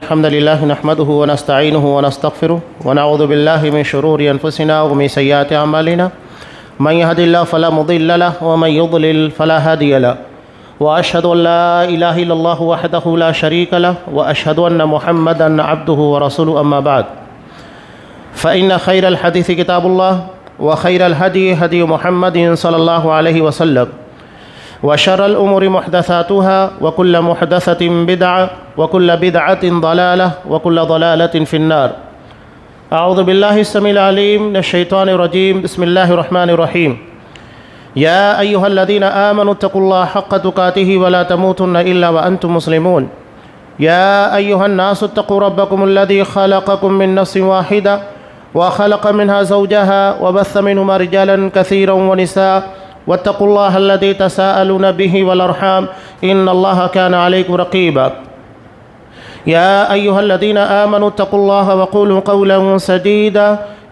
الحمد لله نحمده ونستعينه ونستغفره ونعوذ بالله من شرور أنفسنا ومن سيئات أعمالنا من يهد الله فلا مضل له ومن يضلل فلا هادي له وأشهد أن لا إله إلا الله وحده لا شريك له وأشهد أن محمدا عبده ورسوله أما بعد فإن خير الحديث كتاب الله وخير الهدي هدي محمد صلى الله عليه وسلم وشر الأمور محدثاتها وكل محدثة بدعة وكل بدعة ضلالة وكل ضلالة في النار. أعوذ بالله السميع العليم من الشيطان الرجيم. بسم الله الرحمن الرحيم. يا أيها الذين آمنوا اتقوا الله حق تقاته ولا تموتن إلا وأنتم مسلمون. يا أيها الناس اتقوا ربكم الذي خلقكم من نفس واحدة وخلق منها زوجها وبث منهما رجالا كثيرا ونساء واتقوا الله الذي تساءلون به والأرحام إن الله كان عليكم رقيبا. يا أيها الذين آمنوا اتقوا الله وقولوا قولا سديدا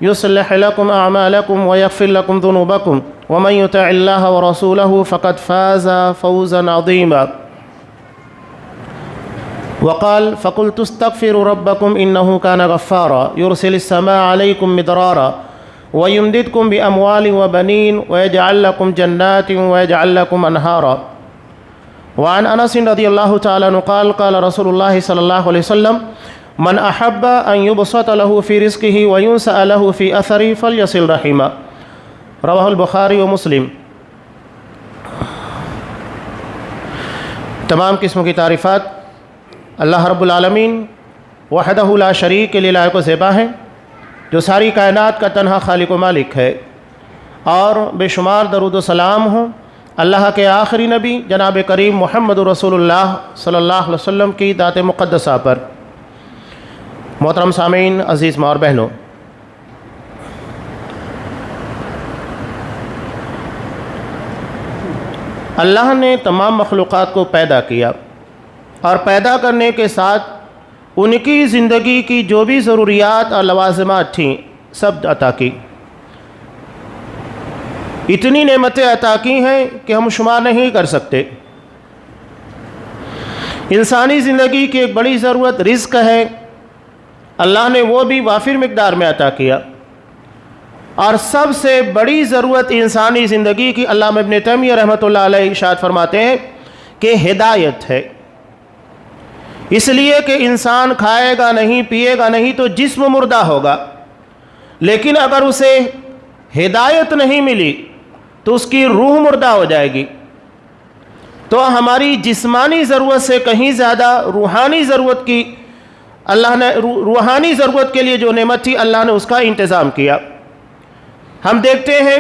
يصلح لكم أعمالكم ويغفر لكم ذنوبكم ومن يطع الله ورسوله فقد فاز فوزا عظيما. وقال فقلت استغفروا ربكم إنه كان غفارا يرسل السماء عليكم مدرارا ويمددكم بأموال وبنين ويجعل لكم جنات ويجعل لكم أنهارا. وعن أنس رضي الله تعالى عنه قال قال رسول الله صلى الله عليه وسلم من أحب أن يبسط له في رزقه وينسأ له في أثره فليصل رحمه. رواه البخاری و مسلم. تمام قسم کی تعریفات اللہ رب العالمین وحدہ لا شریک کے لیے لائق و زیبا ہیں، جو ساری کائنات کا تنہا خالق و مالک ہے، اور بے شمار درود و سلام ہوں اللہ کے آخری نبی جناب کریم محمد رسول اللہ صلی اللہ علیہ وسلم کی ذات مقدسہ پر۔ محترم سامعین، عزیز ماں اور بہنوں، اللہ نے تمام مخلوقات کو پیدا کیا اور پیدا کرنے کے ساتھ ان کی زندگی کی جو بھی ضروریات اور لوازمات تھیں سب عطا کی۔ اتنی نعمتیں عطا کی ہیں کہ ہم شمار نہیں کر سکتے۔ انسانی زندگی کی ایک بڑی ضرورت رزق ہے، اللہ نے وہ بھی وافر مقدار میں عطا کیا۔ اور سب سے بڑی ضرورت انسانی زندگی کی علامہ ابن تیمیہ رحمۃ اللہ علیہ ارشاد فرماتے ہیں کہ ہدایت ہے۔ اس لیے کہ انسان کھائے گا نہیں، پیے گا نہیں تو جسم مردہ ہوگا، لیکن اگر اسے ہدایت نہیں ملی تو اس کی روح مردہ ہو جائے گی۔ تو ہماری جسمانی ضرورت سے کہیں زیادہ روحانی ضرورت کی اللہ نے روحانی ضرورت کے لیے جو نعمت تھی اللہ نے اس کا انتظام کیا۔ ہم دیکھتے ہیں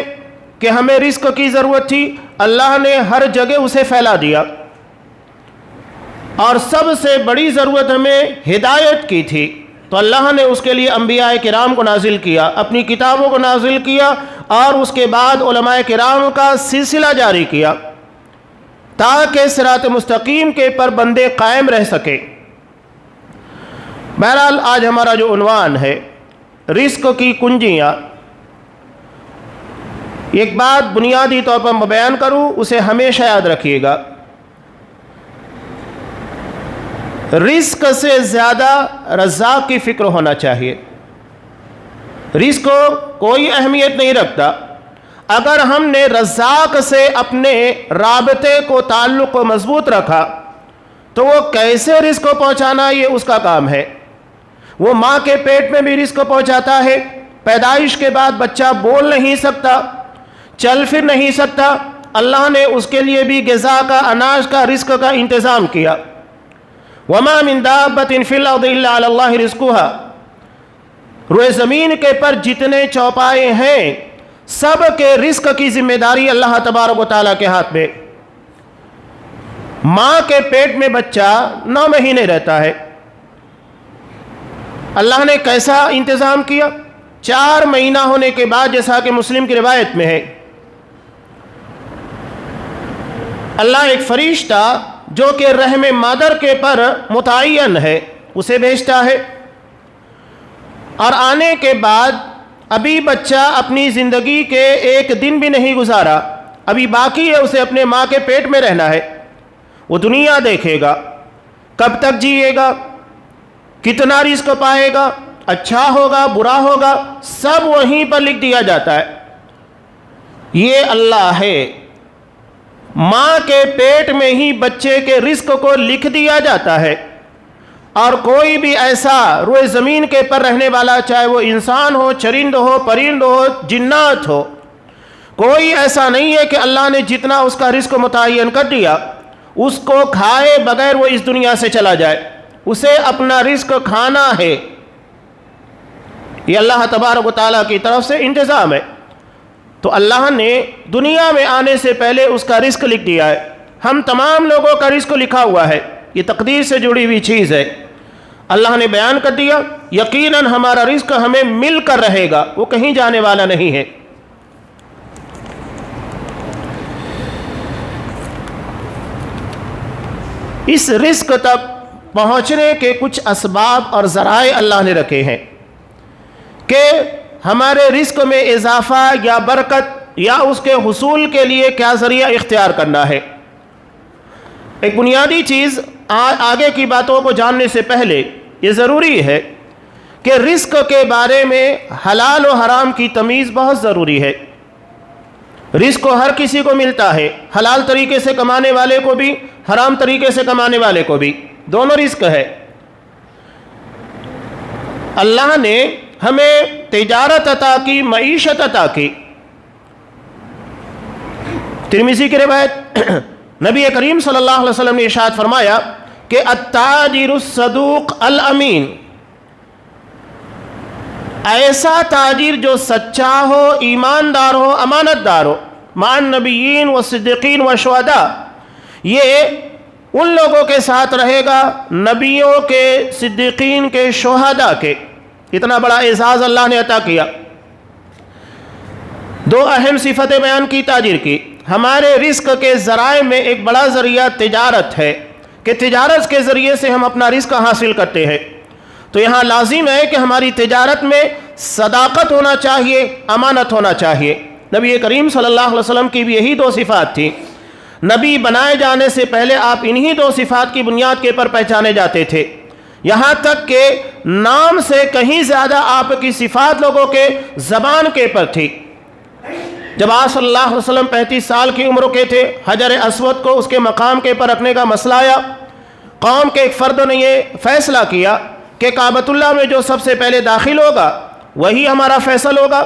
کہ ہمیں رزق کی ضرورت تھی، اللہ نے ہر جگہ اسے پھیلا دیا، اور سب سے بڑی ضرورت ہمیں ہدایت کی تھی تو اللہ نے اس کے لیے انبیاء کرام کو نازل کیا، اپنی کتابوں کو نازل کیا، اور اس کے بعد علماء کرام کا سلسلہ جاری کیا تاکہ صراط مستقیم کے پر بندے قائم رہ سکے۔ بہرحال آج ہمارا جو عنوان ہے رزق کی کنجیاں، ایک بات بنیادی طور پر میں بیان کروں، اسے ہمیشہ یاد رکھیے گا۔ رزق سے زیادہ رزاق کی فکر ہونا چاہیے۔ رزق کو کوئی اہمیت نہیں رکھتا۔ اگر ہم نے رزاق سے اپنے رابطے کو تعلق کو مضبوط رکھا تو وہ کیسے رزق کو پہنچانا یہ اس کا کام ہے۔ وہ ماں کے پیٹ میں بھی رزق کو پہنچاتا ہے، پیدائش کے بعد بچہ بول نہیں سکتا، چل پھر نہیں سکتا، اللہ نے اس کے لیے بھی غذا کا، اناج کا، رزق کا انتظام کیا۔ وَمَا مِن دَابَّةٍ فِي الْأَرْضِ إِلَّا عَلَى اللَّهِ رِزْقُهَا۔ روئے زمین کے پر جتنے چوپائے ہیں سب کے رزق کی ذمہ داری اللہ تبارک و تعالیٰ کے ہاتھ میں۔ ماں کے پیٹ میں بچہ 9 مہینے رہتا ہے، اللہ نے کیسا انتظام کیا؟ 4 مہینہ ہونے کے بعد، جیسا کہ مسلم کی روایت میں ہے، اللہ ایک فرشتہ جو کہ رحم مادر کے پر متعین ہے اسے بھیجتا ہے، اور آنے کے بعد ابھی بچہ اپنی زندگی کے 1 دن بھی نہیں گزارا، ابھی باقی ہے اسے اپنے ماں کے پیٹ میں رہنا ہے۔ وہ دنیا دیکھے گا، کب تک جیے گا، کتنا رزق پائے گا، اچھا ہوگا برا ہوگا، سب وہیں پر لکھ دیا جاتا ہے۔ یہ اللہ ہے۔ ماں کے پیٹ میں ہی بچے کے رزق کو لکھ دیا جاتا ہے، اور کوئی بھی ایسا روئے زمین کے پر رہنے والا، چاہے وہ انسان ہو، چرند ہو، پرند ہو، جنات ہو، کوئی ایسا نہیں ہے کہ اللہ نے جتنا اس کا رزق متعین کر دیا اس کو کھائے بغیر وہ اس دنیا سے چلا جائے۔ اسے اپنا رزق کھانا ہے، یہ اللہ تبارک و تعالیٰ کی طرف سے انتظام ہے۔ تو اللہ نے دنیا میں آنے سے پہلے اس کا رزق لکھ دیا ہے۔ ہم تمام لوگوں کا رزق لکھا ہوا ہے، یہ تقدیر سے جڑی ہوئی چیز ہے۔ اللہ نے بیان کر دیا یقیناً ہمارا رزق ہمیں مل کر رہے گا، وہ کہیں جانے والا نہیں ہے۔ اس رزق تک پہنچنے کے کچھ اسباب اور ذرائع اللہ نے رکھے ہیں کہ ہمارے رزق میں اضافہ یا برکت یا اس کے حصول کے لیے کیا ذریعہ اختیار کرنا ہے۔ ایک بنیادی چیز آگے کی باتوں کو جاننے سے پہلے یہ ضروری ہے کہ رزق کے بارے میں حلال و حرام کی تمیز بہت ضروری ہے۔ رزق ہر کسی کو ملتا ہے، حلال طریقے سے کمانے والے کو بھی، حرام طریقے سے کمانے والے کو بھی، دونوں رزق ہے۔ اللہ نے ہمیں تجارت عطا کی، معیشت عطا کی۔ ترمذی کی روایت، نبی کریم صلی اللہ علیہ وسلم نے ارشاد فرمایا کہ التاجر الصدوق الامین، ایسا تاجر جو سچا ہو، ایماندار ہو، امانت دار ہو، مع النبیین والصدیقین والشہداء، یہ ان لوگوں کے ساتھ رہے گا، نبیوں کے، صدیقین کے، شہداء کے۔ اتنا بڑا اعزاز اللہ نے عطا کیا۔ دو اہم صفتیں بیان کی تاجر کی۔ ہمارے رزق کے ذرائع میں ایک بڑا ذریعہ تجارت ہے کہ تجارت کے ذریعے سے ہم اپنا رزق حاصل کرتے ہیں۔ تو یہاں لازم ہے کہ ہماری تجارت میں صداقت ہونا چاہیے، امانت ہونا چاہیے۔ نبی کریم صلی اللہ علیہ وسلم کی بھی یہی دو صفات تھی۔ نبی بنائے جانے سے پہلے آپ انہی دو صفات کی بنیاد کے پر پہچانے جاتے تھے، یہاں تک کہ نام سے کہیں زیادہ آپ کی صفات لوگوں کے زبان کے پر تھی۔ جب آپ صلی اللہ علیہ وسلم 35 سال کی عمر کے تھے، حجر اسود کو اس کے مقام کے پر رکھنے کا مسئلہ آیا۔ قوم کے ایک فرد نے یہ فیصلہ کیا کہ کعبۃ اللہ میں جو سب سے پہلے داخل ہوگا وہی ہمارا فیصل ہوگا۔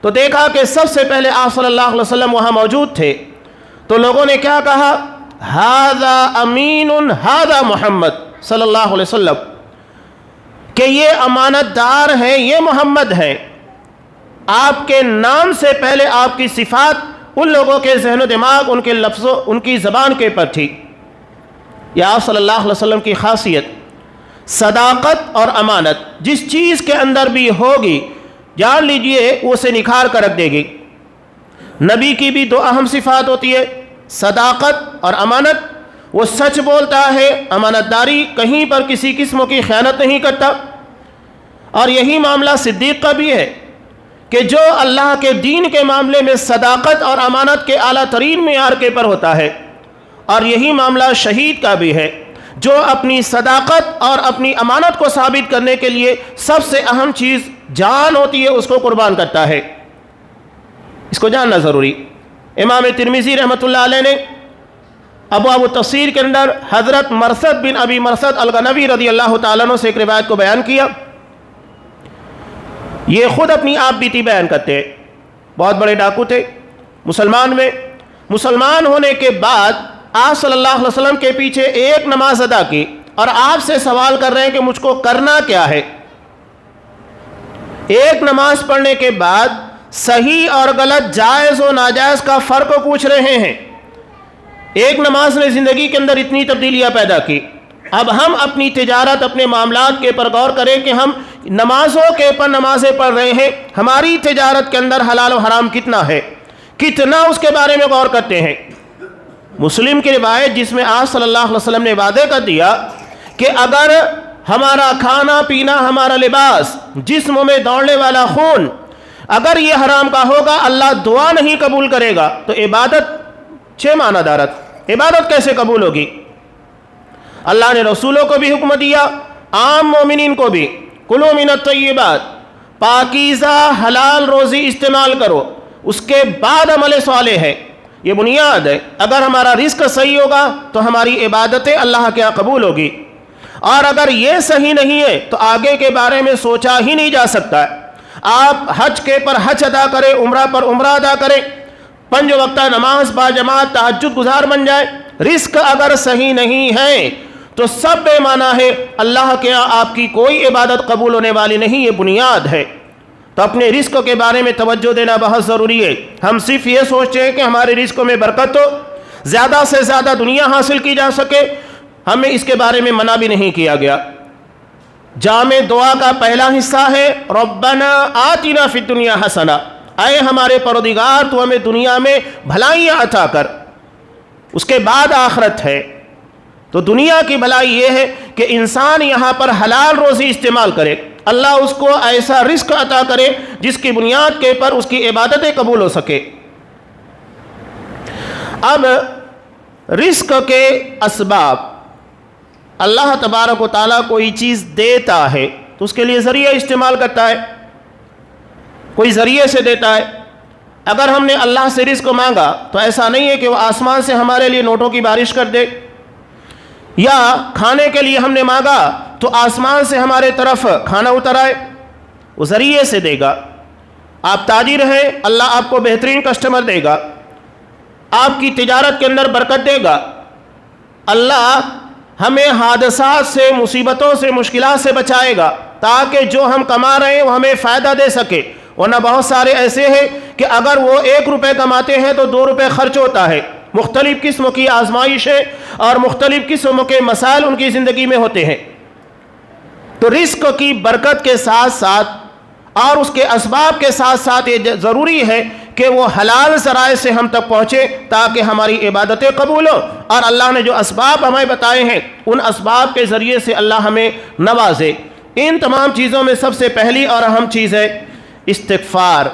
تو دیکھا کہ سب سے پہلے آپ صلی اللہ علیہ وسلم وہاں موجود تھے، تو لوگوں نے کیا کہا، ھذا امین ھذا محمد صلی اللہ علیہ وسلم، کہ یہ امانت دار ہیں، یہ محمد ہیں۔ آپ کے نام سے پہلے آپ کی صفات ان لوگوں کے ذہن و دماغ، ان کے لفظوں، ان کی زبان کے پر تھی۔ یہ آپ صلی اللہ علیہ وسلم کی خاصیت، صداقت اور امانت جس چیز کے اندر بھی ہوگی جان لیجئے وہ اسے نکھار کر رکھ دے گی۔ نبی کی بھی دو اہم صفات ہوتی ہے، صداقت اور امانت۔ وہ سچ بولتا ہے، امانت داری، کہیں پر کسی قسم کی خیانت نہیں کرتا۔ اور یہی معاملہ صدیق کا بھی ہے کہ جو اللہ کے دین کے معاملے میں صداقت اور امانت کے اعلیٰ ترین معیار کے پر ہوتا ہے۔ اور یہی معاملہ شہید کا بھی ہے، جو اپنی صداقت اور اپنی امانت کو ثابت کرنے کے لیے سب سے اہم چیز جان ہوتی ہے، اس کو قربان کرتا ہے۔ اس کو جاننا ضروری۔ امام ترمذی رحمۃ اللہ علیہ نے ابواب التفسیر کے اندر حضرت مرثد بن ابی مرثد الغنوی رضی اللہ تعالیٰ عنہ سے ایک روایت کو بیان کیا۔ یہ خود اپنی آپ بیتی بیان کرتے ہیں۔ بہت بڑے ڈاکو تھے مسلمان میں۔ مسلمان ہونے کے بعد آپ صلی اللہ علیہ وسلم کے پیچھے ایک نماز ادا کی، اور آپ سے سوال کر رہے ہیں کہ مجھ کو کرنا کیا ہے۔ ایک نماز پڑھنے کے بعد صحیح اور غلط، جائز و ناجائز کا فرق پوچھ رہے ہیں۔ ایک نماز نے زندگی کے اندر اتنی تبدیلیاں پیدا کی۔ اب ہم اپنی تجارت، اپنے معاملات کے پر غور کریں کہ ہم نمازوں کے پر نمازیں پڑھ رہے ہیں، ہماری تجارت کے اندر حلال و حرام کتنا ہے، کتنا اس کے بارے میں غور کرتے ہیں۔ مسلم کی روایت جس میں آپ صلی اللہ علیہ وسلم نے وعدے کر دیا کہ اگر ہمارا کھانا پینا، ہمارا لباس، جسم میں دوڑنے والا خون، اگر یہ حرام کا ہوگا اللہ دعا نہیں قبول کرے گا، تو عبادت چھ معنی دارت، عبادت کیسے قبول ہوگی؟ اللہ نے رسولوں کو بھی حکم دیا، عام مومنین کو بھی کلوا من الطیبات، پاکیزہ حلال روزی استعمال کرو، اس کے بعد عمل صالح ہے، یہ بنیاد ہے۔ اگر ہمارا رزق صحیح ہوگا تو ہماری عبادتیں اللہ کے یہاں قبول ہوگی، اور اگر یہ صحیح نہیں ہے تو آگے کے بارے میں سوچا ہی نہیں جا سکتا ہے۔ آپ حج کے پر حج ادا کریں، عمرہ پر عمرہ ادا کریں، 5 وقتہ نماز با جماعت تہجد گزار بن جائیں، رزق اگر صحیح نہیں ہے تو سب بے معنی ہے، اللہ کے یہاں آپ کی کوئی عبادت قبول ہونے والی نہیں، یہ بنیاد ہے۔ تو اپنے رزق کے بارے میں توجہ دینا بہت ضروری ہے۔ ہم صرف یہ سوچتے ہیں کہ ہمارے رزق میں برکت ہو، زیادہ سے زیادہ دنیا حاصل کی جا سکے، ہمیں اس کے بارے میں منع بھی نہیں کیا گیا۔ جامع دعا کا پہلا حصہ ہے ربنا آتنا فی الدنیا حسنہ، اے ہمارے پروردگار تو ہمیں دنیا میں بھلائیاں عطا کر، اس کے بعد آخرت ہے۔ تو دنیا کی بھلائی یہ ہے کہ انسان یہاں پر حلال روزی استعمال کرے، اللہ اس کو ایسا رزق عطا کرے جس کی بنیاد کے پر اس کی عبادتیں قبول ہو سکے۔ اب رزق کے اسباب، اللہ تبارک و تعالیٰ کوئی چیز دیتا ہے تو اس کے لیے ذریعہ استعمال کرتا ہے، کوئی ذریعے سے دیتا ہے۔ اگر ہم نے اللہ سے رزق مانگا تو ایسا نہیں ہے کہ وہ آسمان سے ہمارے لیے نوٹوں کی بارش کر دے، یا کھانے کے لیے ہم نے مانگا تو آسمان سے ہمارے طرف کھانا اتر آئے، وہ ذریعے سے دے گا۔ آپ تاجر ہیں، اللہ آپ کو بہترین کسٹمر دے گا، آپ کی تجارت کے اندر برکت دے گا۔ اللہ ہمیں حادثات سے، مصیبتوں سے، مشکلات سے بچائے گا تاکہ جو ہم کما رہے ہیں وہ ہمیں فائدہ دے سکے، ورنہ بہت سارے ایسے ہیں کہ اگر وہ 1 روپے کماتے ہیں تو 2 روپے خرچ ہوتا ہے۔ مختلف قسم کی آزمائشیں اور مختلف قسم کے مسائل ان کی زندگی میں ہوتے ہیں۔ تو رزق کی برکت کے ساتھ ساتھ اور اس کے اسباب کے ساتھ ساتھ یہ ضروری ہے کہ وہ حلال ذرائع سے ہم تک پہنچے تاکہ ہماری عبادتیں قبول ہوں، اور اللہ نے جو اسباب ہمیں بتائے ہیں ان اسباب کے ذریعے سے اللہ ہمیں نوازے۔ ان تمام چیزوں میں سب سے پہلی اور اہم چیز ہے استغفار۔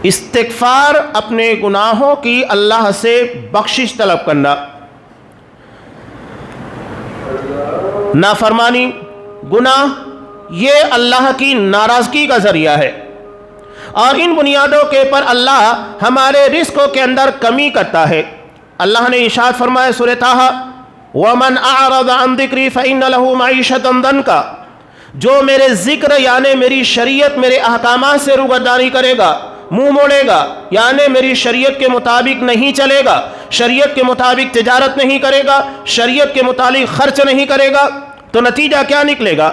استغفار، اپنے گناہوں کی اللہ سے بخشش طلب کرنا۔ نافرمانی، گناہ، یہ اللہ کی ناراضگی کا ذریعہ ہے، اور ان بنیادوں کے پر اللہ ہمارے رزقوں کے اندر کمی کرتا ہے۔ اللہ نے ارشاد فرمایا سورہ طٰہٰ وَمَنْ أَعْرَضَ عَنْ ذِكْرِي فَإِنَّ لَهُ مَعِيشَةً ضَنْكَ، جو میرے ذکر یعنی میری شریعت، میرے احکامات سے روگردانی کرے گا، منہ موڑے گا، یعنی میری شریعت کے مطابق نہیں چلے گا، شریعت کے مطابق تجارت نہیں کرے گا، شریعت کے مطابق خرچ نہیں کرے گا، تو نتیجہ کیا نکلے گا؟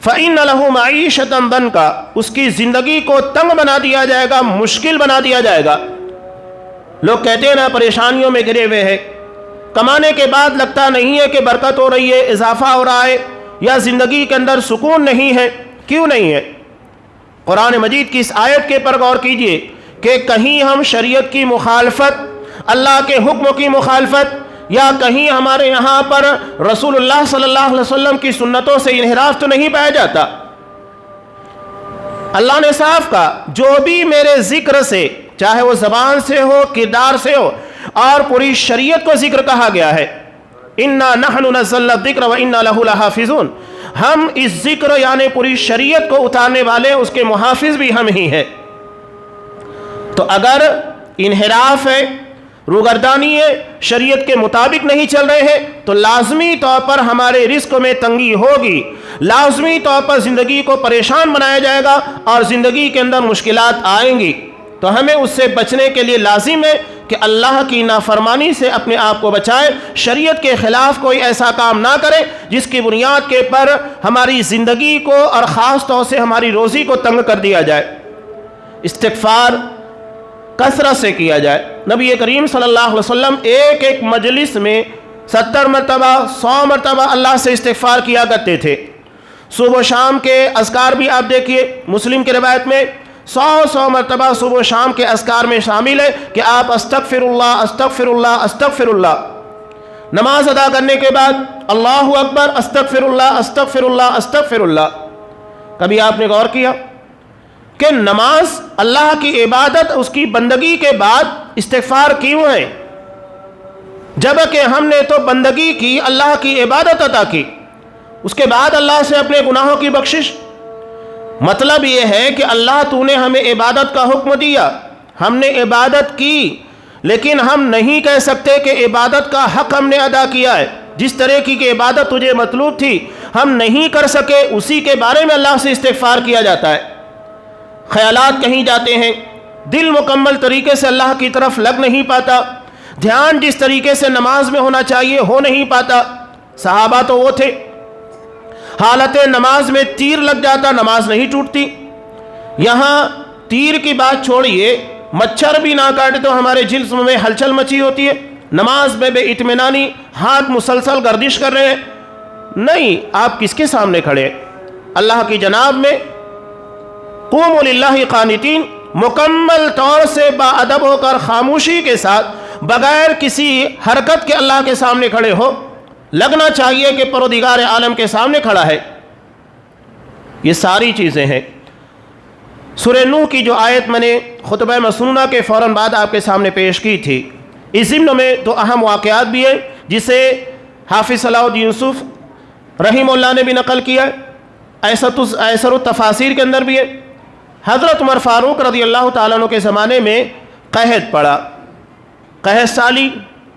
فَإِنَّ لَهُ مَعِيشَةً ضَنْكَ، اس کی زندگی کو تنگ بنا دیا جائے گا، مشکل بنا دیا جائے گا۔ لوگ کہتے ہیں نا پریشانیوں میں گھرے ہوئے ہیں، کمانے کے بعد لگتا نہیں ہے کہ برکت ہو رہی ہے، اضافہ ہو رہا ہے، یا زندگی کے اندر سکون نہیں ہے۔ کیوں نہیں ہے؟ قرآن مجید کی اس آیت کے پر غور کیجئے کہ کہیں ہم شریعت کی مخالفت، اللہ کے حکم کی مخالفت، یا کہیں ہمارے یہاں پر رسول اللہ صلی اللہ علیہ وسلم کی سنتوں سے انحراف تو نہیں پایا جاتا۔ اللہ نے صاف کہا جو بھی میرے ذکر سے، چاہے وہ زبان سے ہو، کردار سے ہو، اور پوری شریعت کو ذکر کہا گیا ہے، اِنَّا نَحْنُ نَزَّلْنَا الذِّكْرَ وَإِنَّا لَهُ لَحَافِظُونَ، ہم اس ذکر یعنی پوری شریعت کو اتارنے والے، اس کے محافظ بھی ہم ہی ہیں۔ تو اگر انحراف ہے، روگردانی ہے، شریعت کے مطابق نہیں چل رہے ہیں، تو لازمی طور پر ہمارے رزق میں تنگی ہوگی، لازمی طور پر زندگی کو پریشان بنایا جائے گا، اور زندگی کے اندر مشکلات آئیں گی۔ تو ہمیں اس سے بچنے کے لیے لازم ہے کہ اللہ کی نافرمانی سے اپنے آپ کو بچائے، شریعت کے خلاف کوئی ایسا کام نہ کرے جس کی بنیاد کے پر ہماری زندگی کو اور خاص طور سے ہماری روزی کو تنگ کر دیا جائے۔ استغفار کثرت سے کیا جائے۔ نبی کریم صلی اللہ علیہ وسلم ایک ایک مجلس میں 70 مرتبہ 100 مرتبہ اللہ سے استغفار کیا کرتے تھے۔ صبح و شام کے اذکار بھی آپ دیکھیے، مسلم کی روایت میں 100 مرتبہ صبح و شام کے اذکار میں شامل ہے کہ آپ استغفر اللہ استغفر اللہ استغفر اللہ، نماز ادا کرنے کے بعد اللہ اکبر استغفر اللہ استغفر اللہ استغفر اللہ۔ کبھی آپ نے غور کیا کہ نماز اللہ کی عبادت، اس کی بندگی کے بعد استغفار کیوں ہے؟ جبکہ ہم نے تو بندگی کی، اللہ کی عبادت ادا کی، اس کے بعد اللہ سے اپنے گناہوں کی بخشش۔ مطلب یہ ہے کہ اللہ تو نے ہمیں عبادت کا حکم دیا، ہم نے عبادت کی، لیکن ہم نہیں کہہ سکتے کہ عبادت کا حق ہم نے ادا کیا ہے۔ جس طرح کی عبادت تجھے مطلوب تھی ہم نہیں کر سکے، اسی کے بارے میں اللہ سے استغفار کیا جاتا ہے۔ خیالات کہیں جاتے ہیں، دل مکمل طریقے سے اللہ کی طرف لگ نہیں پاتا، دھیان جس طریقے سے نماز میں ہونا چاہیے ہو نہیں پاتا۔ صحابہ تو وہ تھے، حالت نماز میں تیر لگ جاتا، نماز نہیں ٹوٹتی۔ یہاں تیر کی بات چھوڑیے، مچھر بھی نہ کاٹے تو ہمارے جسم میں ہلچل مچی ہوتی ہے، نماز میں بے اطمینانی، ہاتھ مسلسل گردش کر رہے ہیں۔ نہیں، آپ کس کے سامنے کھڑے؟ اللہ کی جناب میں قوموا للہ قانتین، مکمل طور سے با ادب ہو کر خاموشی کے ساتھ بغیر کسی حرکت کے اللہ کے سامنے کھڑے ہو، لگنا چاہیے کہ پروردگار عالم کے سامنے کھڑا ہے۔ یہ ساری چیزیں ہیں۔ سورہ نوح کی جو آیت میں نے خطبہ مسنونہ کے فوراً بعد آپ کے سامنے پیش کی تھی، اس ضمن میں دو اہم واقعات بھی ہیں جسے حافظ صلاح الدین یوسف رحمہ اللہ نے بھی نقل کیا ہے، ایسر التفاسیر کے اندر بھی ہے۔ حضرت عمر فاروق رضی اللہ تعالیٰ عنہ کے زمانے میں قحط پڑا، قحط سالی،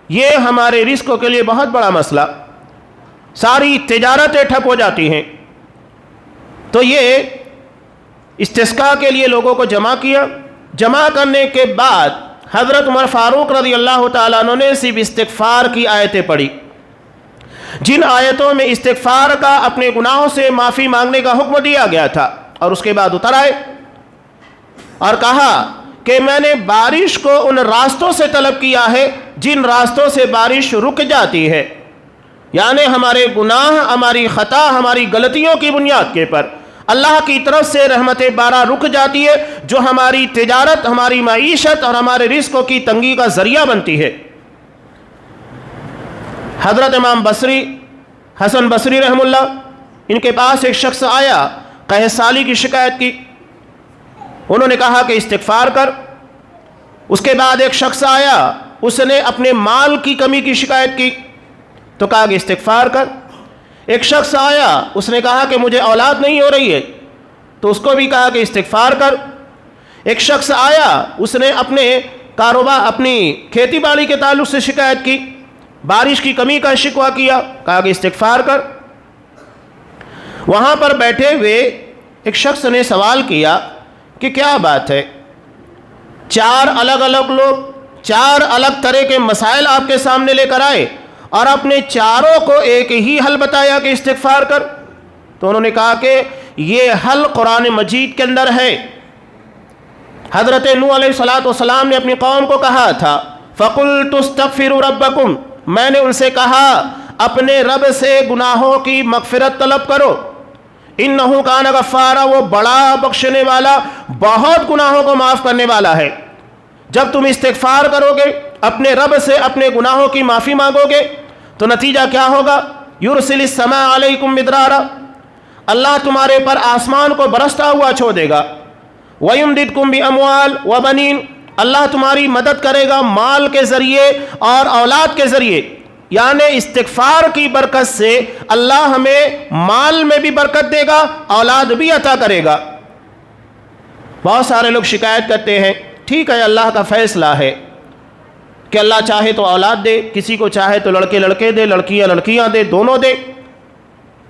یہ ہمارے رزق کے لیے بہت بڑا مسئلہ، ساری تجارتیں ٹھپ ہو جاتی ہیں۔ تو یہ استسقاء کے لیے لوگوں کو جمع کیا، جمع کرنے کے بعد حضرت عمر فاروق رضی اللہ تعالیٰ عنہ نے صرف استغفار کی آیتیں پڑھی، جن آیتوں میں استغفار کا، اپنے گناہوں سے معافی مانگنے کا حکم دیا گیا تھا، اور اس کے بعد اتر آئے اور کہا کہ میں نے بارش کو ان راستوں سے طلب کیا ہے جن راستوں سے بارش رک جاتی ہے، یعنی ہمارے گناہ، ہماری خطا، ہماری غلطیوں کی بنیاد کے پر اللہ کی طرف سے رحمت بارہ رک جاتی ہے، جو ہماری تجارت، ہماری معیشت اور ہمارے رزق کی تنگی کا ذریعہ بنتی ہے۔ حضرت امام بصری، حسن بصری رحم اللہ، ان کے پاس ایک شخص آیا، قحط سالی کی شکایت کی، انہوں نے کہا کہ استغفار کر۔ اس کے بعد ایک شخص آیا، اس نے اپنے مال کی کمی کی شکایت کی، تو کہا کہ استغفار کر۔ ایک شخص آیا، اس نے کہا کہ مجھے اولاد نہیں ہو رہی ہے، تو اس کو بھی کہا کہ استغفار کر۔ ایک شخص آیا، اس نے اپنے کاروبار، اپنی کھیتی باڑی کے تعلق سے شکایت کی، بارش کی کمی کا شکوہ کیا، کہا کہ استغفار کر۔ وہاں پر بیٹھے ہوئے ایک شخص نے سوال کیا کہ کیا بات ہے، چار الگ الگ لوگ، چار الگ طرح کے مسائل آپ کے سامنے لے کر آئے اور آپ نے چاروں کو ایک ہی حل بتایا کہ استغفار کر؟ تو انہوں نے کہا کہ یہ حل قرآن مجید کے اندر ہے۔ حضرت نوح علیہ السلام نے اپنی قوم کو کہا تھا، فَقُلْتُ اسْتَغْفِرُوا رَبَّكُمْ، میں نے ان سے کہا اپنے رب سے گناہوں کی مغفرت طلب کرو، انہو کان غفارا، وہ بڑا بخشنے والا، بہت گناہوں کو معاف کرنے والا ہے۔ جب تم استغفار کرو گے، اپنے رب سے اپنے گناہوں کی معافی مانگو گے، تو نتیجہ کیا ہوگا؟ یرسل السماء علیکم مدرارا، اللہ تمہارے پر آسمان کو برستا ہوا چھوڑ دے گا، وَيُمْدِدْكُمْ بِأَمْوَالٍ وَبَنِينَ، اللہ تمہاری مدد کرے گا مال کے ذریعے اور اولاد کے ذریعے۔ یعنی استغفار کی برکت سے اللہ ہمیں مال میں بھی برکت دے گا، اولاد بھی عطا کرے گا۔ بہت سارے لوگ شکایت کرتے ہیں، ٹھیک ہے اللہ کا فیصلہ ہے کہ اللہ چاہے تو اولاد دے، کسی کو چاہے تو لڑکے لڑکے دے، لڑکیاں لڑکیاں دے، دونوں دے،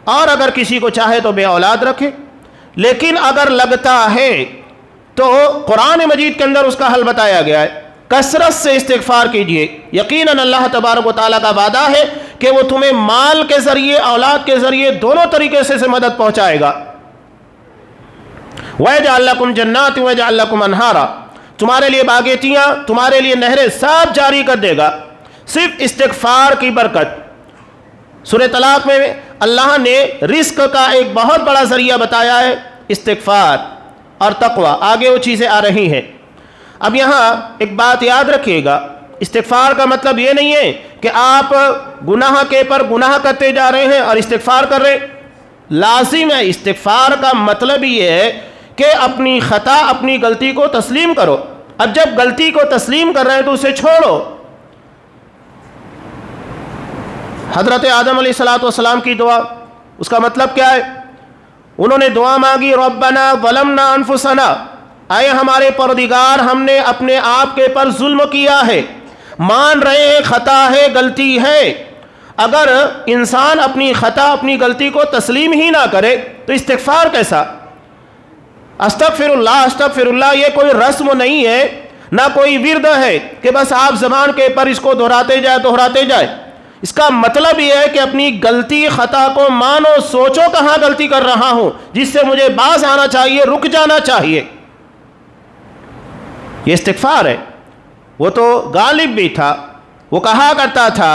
اور اگر کسی کو چاہے تو بے اولاد رکھے۔ لیکن اگر لگتا ہے تو قرآن مجید کے اندر اس کا حل بتایا گیا ہے، کثرت سے استغفار کیجئے، یقیناً اللہ تبارک و تعالیٰ کا وعدہ ہے کہ وہ تمہیں مال کے ذریعے، اولاد کے ذریعے، دونوں طریقے سے مدد پہنچائے گا۔ وَيَجْعَلْ لَكُمْ جَنَّاتٍ وَيَجْعَلْ لَكُمْ أَنْهَارًا، تمہارے لیے باغیچیاں، تمہارے لیے نہریں سب جاری کر دے گا، صرف استغفار کی برکت۔ سورہ طلاق میں اللہ نے رزق کا ایک بہت بڑا ذریعہ بتایا ہے، استغفار اور تقوی، آگے وہ چیزیں آ رہی ہیں۔ اب یہاں ایک بات یاد رکھیے گا، استغفار کا مطلب یہ نہیں ہے کہ آپ گناہ کے پر گناہ کرتے جا رہے ہیں اور استغفار کر رہے ہیں۔ لازم ہے، استغفار کا مطلب یہ ہے کہ اپنی خطا، اپنی غلطی کو تسلیم کرو۔ اب جب غلطی کو تسلیم کر رہے ہیں تو اسے چھوڑو۔ حضرت آدم علیہ السلام کی دعا، اس کا مطلب کیا ہے؟ انہوں نے دعا مانگی ربنا ظلمنا انفسنا، اے ہمارے پروردگار ہم نے اپنے آپ کے پر ظلم کیا ہے، مان رہے ہیں خطا ہے، غلطی ہے۔ اگر انسان اپنی خطا اپنی غلطی کو تسلیم ہی نہ کرے تو استغفار کیسا؟ استغفر اللہ یہ کوئی رسم نہیں ہے، نہ کوئی ورد ہے کہ بس آپ زبان کے پر اس کو دہراتے جائے۔ اس کا مطلب یہ ہے کہ اپنی غلطی خطا کو مانو، سوچو کہاں غلطی کر رہا ہوں جس سے مجھے باز آنا چاہیے، رک جانا چاہیے، یہ استغفار ہے۔ وہ تو غالب بھی تھا، وہ کہا کرتا تھا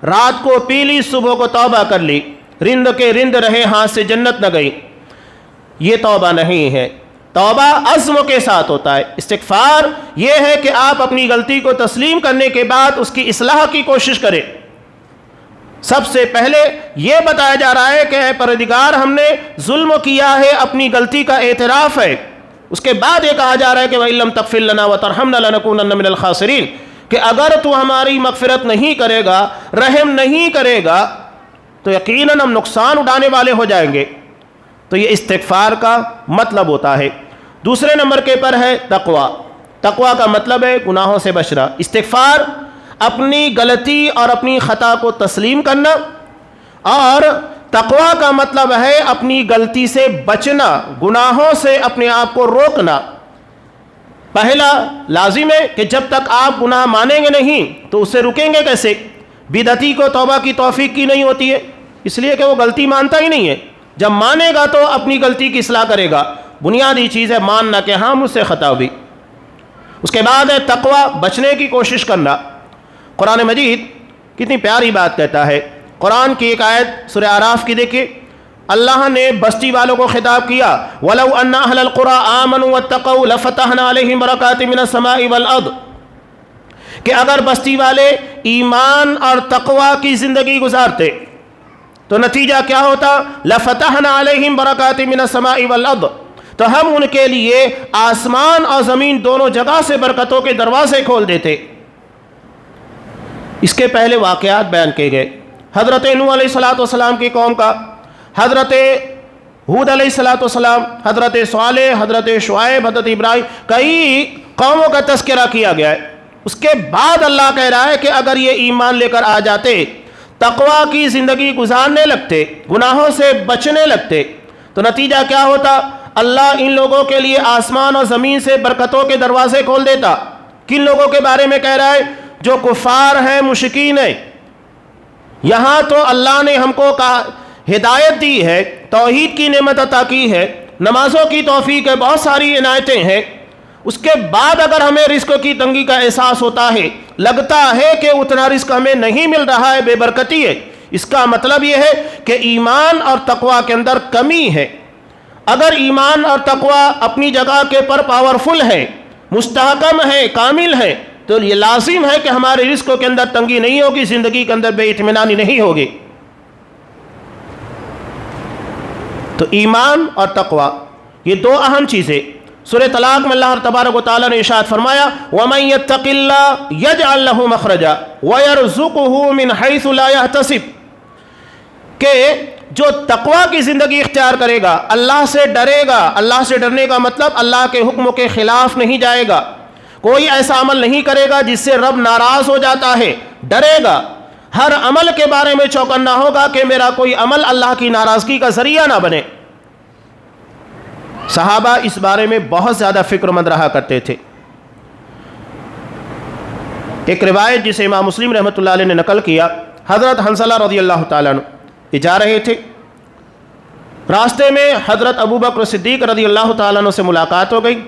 رات کو پی لی صبح کو توبہ کر لی، رند کے رند رہے ہاتھ سے جنت نہ گئی۔ یہ توبہ نہیں ہے، توبہ عزم کے ساتھ ہوتا ہے۔ استغفار یہ ہے کہ آپ اپنی غلطی کو تسلیم کرنے کے بعد اس کی اصلاح کی کوشش کریں۔ سب سے پہلے یہ بتایا جا رہا ہے کہ اے پروردگار ہم نے ظلم کیا ہے، اپنی غلطی کا اعتراف ہے۔ اس کے بعد یہ کہا جا رہا ہے کہ وَإِن لَّمْ تَغْفِرْ لَنَا وَتَرْحَمْنَا لَنَكُونَنَّ مِنَ الْخَاسِرِينَ، کہ اگر تو ہماری مغفرت نہیں کرے گا، رحم نہیں کرے گا تو یقیناً ہم نقصان اٹھانے والے ہو جائیں گے۔ تو یہ استغفار کا مطلب ہوتا ہے۔ دوسرے نمبر کے پر ہے تقوی۔ تقوی کا مطلب ہے گناہوں سے بچنا۔ استغفار اپنی غلطی اور اپنی خطا کو تسلیم کرنا، اور تقوی کا مطلب ہے اپنی غلطی سے بچنا، گناہوں سے اپنے آپ کو روکنا۔ پہلا لازم ہے کہ جب تک آپ گناہ مانیں گے نہیں تو اسے رکیں گے کیسے؟ بدعتی کو توبہ کی توفیق کی نہیں ہوتی ہے، اس لیے کہ وہ غلطی مانتا ہی نہیں ہے۔ جب مانے گا تو اپنی غلطی کی اصلاح کرے گا۔ بنیادی چیز ہے ماننا کہ ہاں مجھ سے خطا ہوئی۔ اس کے بعد ہے تقوی، بچنے کی کوشش کرنا۔ قرآن مجید کتنی پیاری بات کہتا ہے۔ قرآن کی ایک آیت سورہ اعراف کی دیکھیں، اللہ نے بستی والوں کو خطاب کیا وَلَوْ أَنَّ أَهْلَ الْقُرَىٰ آمَنُوا وَاتَّقَوْا لَفَتَحْنَا عَلَيْهِمْ بَرَكَاتٍ مِّنَ السَّمَاءِ وَالْأَرْضِ، کہ اگر بستی والے ایمان اور تقوی کی زندگی گزارتے تو نتیجہ کیا ہوتا؟ لَفَتَحْنَا عَلَيْهِمْ بَرَكَاتٍ مِّنَ السَّمَاءِ وَالْأَرْضِ، تو ہم ان کے لیے آسمان اور زمین دونوں جگہ سے برکتوں کے دروازے کھول دیتے۔ اس کے پہلے واقعات بیان کیے گئے، حضرت نوح علیہ السلام کی قوم کا، حضرت ہود علیہ السلام، حضرت صالح، حضرت شعیب، حضرت ابراہیم، کئی قوموں کا تذکرہ کیا گیا ہے۔ اس کے بعد اللہ کہہ رہا ہے کہ اگر یہ ایمان لے کر آ جاتے، تقوی کی زندگی گزارنے لگتے، گناہوں سے بچنے لگتے، تو نتیجہ کیا ہوتا؟ اللہ ان لوگوں کے لیے آسمان اور زمین سے برکتوں کے دروازے کھول دیتا۔ کن لوگوں کے بارے میں کہہ رہا ہے؟ جو کفار ہیں، مشرکین ہیں۔ یہاں تو اللہ نے ہم کو ہدایت دی ہے، توحید کی نعمت عطا کی ہے، نمازوں کی توفیق ہے، بہت ساری عنایتیں ہیں۔ اس کے بعد اگر ہمیں رزق کی تنگی کا احساس ہوتا ہے، لگتا ہے کہ اتنا رزق ہمیں نہیں مل رہا ہے، بے برکتی ہے، اس کا مطلب یہ ہے کہ ایمان اور تقوی کے اندر کمی ہے۔ اگر ایمان اور تقوی اپنی جگہ کے پر پاورفل ہے، مستحکم ہے، کامل ہے، تو یہ لازم ہے کہ ہمارے رزق کے اندر تنگی نہیں ہوگی، زندگی کے اندر بے اطمینانی نہیں ہوگی۔ تو ایمان اور تقوی یہ دو اہم چیزیں۔ سورہ طلاق میں اللہ تبارک و تعالیٰ نے ارشاد فرمایا وَمَن يَتَّقِ اللَّهَ يَجْعَل لَّهُ مَخْرَجًا وَيَرْزُقْهُ مِنْ حَيْثُ لَا يَحْتَسِبُ، کہ جو تقوی کی زندگی اختیار کرے گا، اللہ سے ڈرے گا، اللہ سے ڈرنے کا مطلب اللہ کے حکموں کے خلاف نہیں جائے گا، کوئی ایسا عمل نہیں کرے گا جس سے رب ناراض ہو جاتا ہے، ڈرے گا، ہر عمل کے بارے میں چوکنا ہوگا کہ میرا کوئی عمل اللہ کی ناراضگی کا ذریعہ نہ بنے۔ صحابہ اس بارے میں بہت زیادہ فکر مند رہا کرتے تھے۔ ایک روایت جسے امام مسلم رحمۃ اللہ علیہ نے نقل کیا، حضرت حنظلہ رضی اللہ تعالیٰ عنہ جا رہے تھے، راستے میں حضرت ابوبکر صدیق رضی اللہ تعالیٰ عنہ سے ملاقات ہو گئی،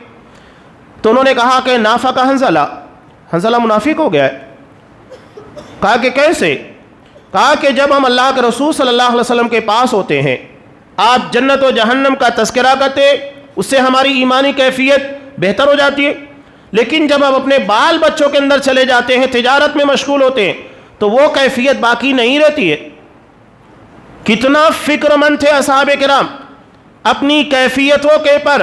تو انہوں نے کہا کہ نافق حنظلہ منافق ہو گیا ہے۔ کہا کہ کیسے؟ کہا کہ جب ہم اللہ کے رسول صلی اللہ علیہ وسلم کے پاس ہوتے ہیں، آپ جنت و جہنم کا تذکرہ کرتے، اس سے ہماری ایمانی کیفیت بہتر ہو جاتی ہے، لیکن جب ہم اپنے بال بچوں کے اندر چلے جاتے ہیں، تجارت میں مشغول ہوتے ہیں، تو وہ کیفیت باقی نہیں رہتی ہے۔ کتنا فکر مند تھے اصحاب کرام اپنی کیفیتوں کے پر۔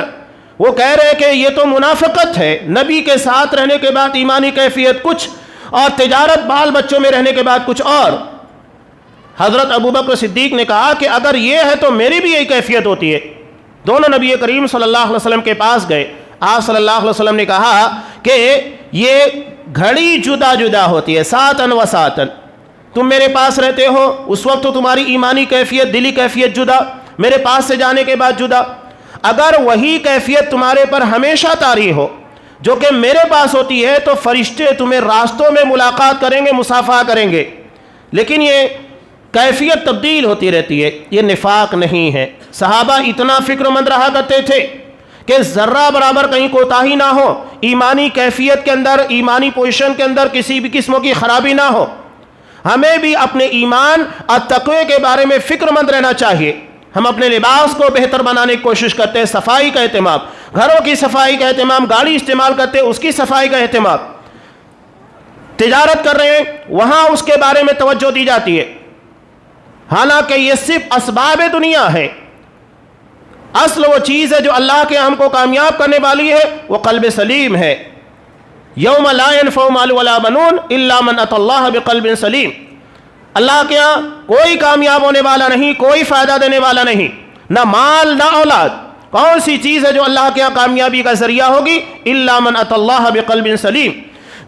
وہ کہہ رہے کہ یہ تو منافقت ہے، نبی کے ساتھ رہنے کے بعد ایمانی کیفیت کچھ اور تجارت بال بچوں میں رہنے کے بعد کچھ اور۔ حضرت ابو بکر صدیق نے کہا کہ اگر یہ ہے تو میری بھی یہی کیفیت ہوتی ہے۔ دونوں نبی کریم صلی اللہ علیہ وسلم کے پاس گئے، آپ صلی اللہ علیہ وسلم نے کہا کہ یہ گھڑی جدا جدا ہوتی ہے، ساتن و ساتن، تم میرے پاس رہتے ہو اس وقت تو تمہاری ایمانی کیفیت، دلی کیفیت جدا، میرے پاس سے جانے کے بعد جدا۔ اگر وہی کیفیت تمہارے پر ہمیشہ طاری ہو جو کہ میرے پاس ہوتی ہے تو فرشتے تمہیں راستوں میں ملاقات کریں گے، مصافحہ کریں گے، لیکن یہ کیفیت تبدیل ہوتی رہتی ہے، یہ نفاق نہیں ہے۔ صحابہ اتنا فکر مند رہا کرتے تھے کہ ذرہ برابر کہیں کوتاہی نہ ہو، ایمانی کیفیت کے اندر، ایمانی پوزیشن کے اندر کسی بھی قسم کی خرابی نہ ہو۔ ہمیں بھی اپنے ایمان اور تقوی کے بارے میں فکر مند رہنا چاہیے۔ ہم اپنے لباس کو بہتر بنانے کی کوشش کرتے ہیں، صفائی کا اہتمام، گھروں کی صفائی کا اہتمام، گاڑی استعمال کرتے ہیں اس کی صفائی کا اہتمام، تجارت کر رہے ہیں وہاں اس کے بارے میں توجہ دی جاتی ہے، حالانکہ یہ صرف اسباب دنیا ہے۔ اصل وہ چیز ہے جو اللہ کے ہم کو کامیاب کرنے والی ہے، وہ قلب سلیم ہے۔ یوم لا ينفع مال ولا بنون الا من اتى اللہ بقلب سلیم، اللہ کے ہاں کوئی کامیاب ہونے والا نہیں، کوئی فائدہ دینے والا نہیں، نہ مال نہ اولاد۔ کون سی چیز ہے جو اللہ کے ہاں کامیابی کا ذریعہ ہوگی؟ الا من اتى اللہ بقلب سلیم،